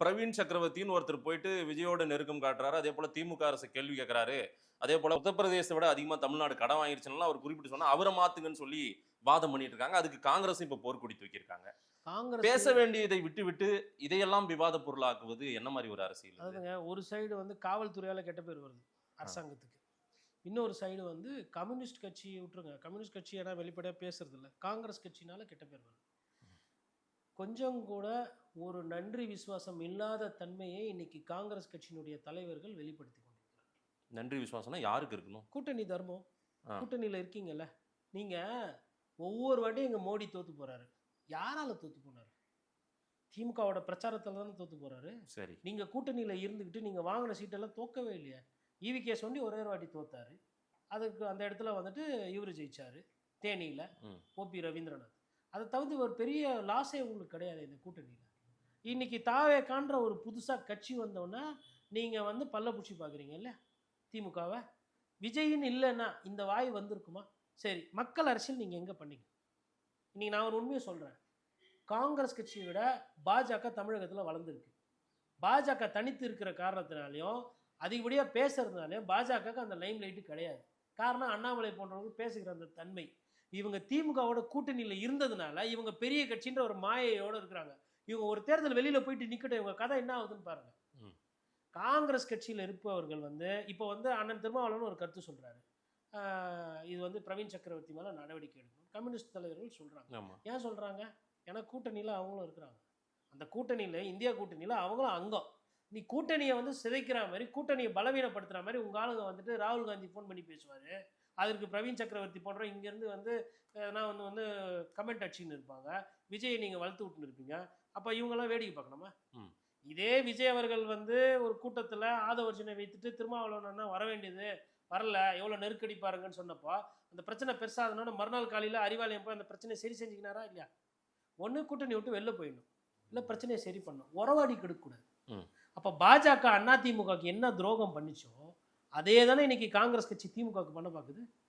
பிரவீன் சக்கரவர்த்தின்னு ஒருத்தர் போயிட்டு விஜயோட நெருக்கம் காட்டுறாரு. அதே போல திமுக அரசு கேள்வி கேட்கிறாரு. அதே போல உத்தரப்பிரதேசத்தை விட அதிகமா தமிழ்நாடு கடன் வாங்கிருச்சுன்னா அவர் குறிப்பிட்டு சொன்னா அவரை மாத்துங்கன்னு சொல்லி வாதம் பண்ணிட்டு இருக்காங்க. அதுக்கு காங்கிரஸ் இப்ப போர்க்கொடி தூக்கியிருக்காங்க. காங்கிரஸ் பேச வேண்டியதை விட்டு விட்டு இதையெல்லாம் விவாத பொருளாக்குவது என்ன மாதிரி ஒரு அரசியல் இது? அதாவதுங்க, ஒரு சைடு வந்து காவல்துறையால கெட்ட பேர் வருது அரசாங்கத்துக்கு. இன்னொரு சைடு வந்து கம்யூனிஸ்ட் கட்சியை விட்டுருங்க. கம்யூனிஸ்ட் கட்சி ஏன்னா வெளிப்படையா பேசுறது இல்ல. காங்கிரஸ் கட்சினால கெட்ட பேர் வருது. கொஞ்சம் கூட ஒரு நன்றி விசுவாசம் இல்லாத தன்மையை இன்னைக்கு காங்கிரஸ் கட்சியினுடைய தலைவர்கள் வெளிப்படுத்தி கொண்டிருக்கிறார். நன்றி விசுவாசம்னா யாருக்கு இருக்கணும்? கூட்டணி தர்மம். ஆ. கூட்டணியில இருக்கீங்கல்ல நீங்க. ஒவ்வொரு வாட்டியும் எங்க மோடி தோத்து போறாரு. யாரால தோத்து போனாரு? திமுகவோட பிரச்சாரத்துல தானே தோத்து போறாரு. சரி. நீங்க கூட்டணியில இருந்துகிட்டு நீங்க வாங்கின சீட்டெல்லாம் தோக்கவே இல்லையா? ஈவிகே சொல்லி ஒரே ஒரு வாட்டி தோத்தாரு. அதுக்கு அந்த இடத்துல வந்துட்டு இவரு ஜெயிச்சாரு தேனியில, ஓபி ரவீந்திரநாத். அதை தவிர்த்து ஒரு பெரிய லாஸே உங்களுக்கு கிடையாது இந்த கூட்டணியில். இன்னைக்கு தாவேக்கான்ற ஒரு புதுசாக கட்சி வந்தோன்னா நீங்கள் வந்து பல்ல பூச்சி பார்க்குறீங்க இல்லை திமுகவை. விஜயின்னு இல்லைன்னா இந்த வாய் வந்திருக்குமா? சரி, மக்கள் அரசியல் நீங்கள் எங்கே பண்ணீங்க? இன்னைக்கு நான் ஒரு உண்மையை சொல்கிறேன். காங்கிரஸ் கட்சியை விட பாஜக தமிழகத்தில் வளர்ந்துருக்கு. பாஜக தனித்து இருக்கிற காரணத்தினாலையும் அதிகப்படியாக பேசுறதுனாலையும் பாஜகவுக்கு அந்த லைம் லைட்டு கிடையாது. காரணம் அண்ணாமலை போன்றவங்க பேசுகிற அந்த தன்மை. இவங்க திமுகவோட கூட்டணியில் இருந்ததுனால இவங்க பெரிய கட்சின்ற ஒரு மாயையோடு இருக்கிறாங்க. இவங்க ஒரு தேர்தல் வெளியில் போயிட்டு நிற்கட்டும், இவங்க கதை என்ன ஆகுதுன்னு பாருங்க. காங்கிரஸ் கட்சியில் இருப்பவர்கள் வந்து இப்போ வந்து அண்ணன் திருமாவளவன் ஒரு கருத்து சொல்கிறாரு. இது வந்து பிரவீன் சக்கரவர்த்தி மேலே நடவடிக்கை எடுக்கணும் கம்யூனிஸ்ட் தலைவர்கள் சொல்கிறாங்க. ஏன் சொல்கிறாங்க? ஏன்னா கூட்டணியில் அவங்களும் இருக்கிறாங்க. அந்த கூட்டணியில் இந்தியா கூட்டணியில் அவங்களும் அங்கம். நீ கூட்டணியை வந்து சிதைக்கிற மாதிரி, கூட்டணியை பலவீனப்படுத்துகிற மாதிரி உங்கள் ஆளுங்க வந்துட்டு ராகுல் காந்தி ஃபோன் பண்ணி பேசுவார். அதற்கு பிரவீன் சக்கரவர்த்தி போன்ற இங்கேருந்து வந்து நான் வந்து கமெண்ட் அடிச்சுன்னு இருப்பாங்க. விஜயை நீங்கள் வளர்த்து விட்டுன்னு இருப்பீங்க. அப்போ இவங்கெல்லாம் வேடிக்கை பார்க்கணுமா? இதே விஜய் அவர்கள் வந்து ஒரு கூட்டத்தில் ஆதவர்ஜனை வைத்துட்டு திருமாவளவனா வர வேண்டியது வரல, எவ்வளோ நெருக்கடி பாருங்கன்னு சொன்னப்போ அந்த பிரச்சனை பெருசாகணும்னு மறுநாள் காலையில் அறிவாலயம் போய் அந்த பிரச்சனையை சரி செஞ்சுக்கினாரா இல்லையா? ஒன்று கூட்டணி விட்டு வெளில போயிடணும், இல்லை பிரச்சனையை சரி பண்ணணும், உறவாடி கெடுக்கக்கூடாது. அப்போ பாஜக அதிமுகவுக்கு என்ன துரோகம் பண்ணிச்சோ அதே தானே இன்னைக்கு காங்கிரஸ் கட்சி திமுகவுக்கு பண்ண பார்க்குது.